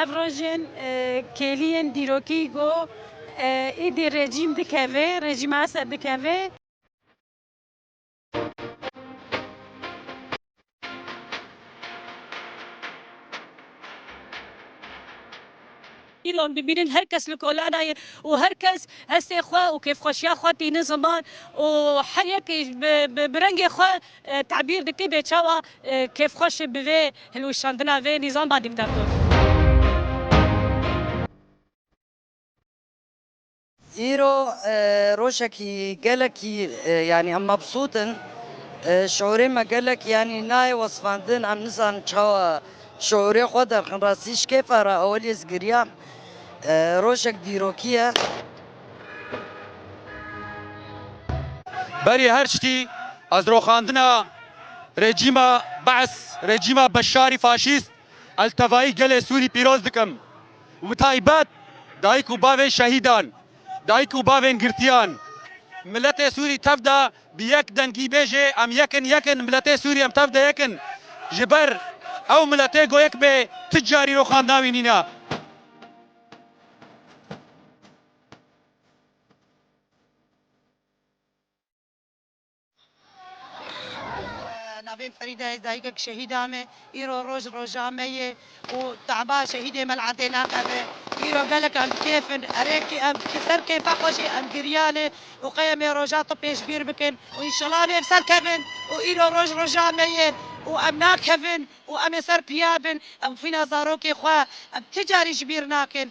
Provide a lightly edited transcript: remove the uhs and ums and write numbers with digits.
افروژن کلین دیروکی گو ایدی رژیم دکوه رژیم اسد دکوه ایلان ببینن هر کس لکولانای و هر کس هستی خوا و کیف خوشیا خواتی نظامان و هر یکی برنگ خوا تعبیر دکی به چاوا کیف خوش به هلوشاندنا و نظام با دیکتاتور إيرو روشكي قالكي يعني أم مبسوطن شعوري ما قالك يعني ناي وصفاندن عم نسان شوا شعوري خودر خنراسيش كيف أرى أولي زقريام روشك ديروكية بری هر شتی از روخاندنا رژیما بعث رژیما بشاری فاشیست التوایی گل سوری پیروز دکم و تایبت دایک و باوین شهیدان دایک و باوین گرتیان ملت سوری تفدا بیک دنگی بیجه ام یکن ملت سوری ام تفدا یکن جبر او ملت گویک به تجاری روخاندناوی نینا نبي فريدة دايقك شهيدامة إيرو روج روجامية وتعبا شهيدة ملعتي ناقبة إيرو قالك أم كيفن أريكي أم كسر كيف أخوشي أم قريالة وقيم روجاتو بيش بير بكن وإن شاء الله بيفسر كيفن وإيرو روج روجامية وأم ناكفن وأم يسر بيابن أم فينا زاروكي خوا أم تجاري شبير ناكن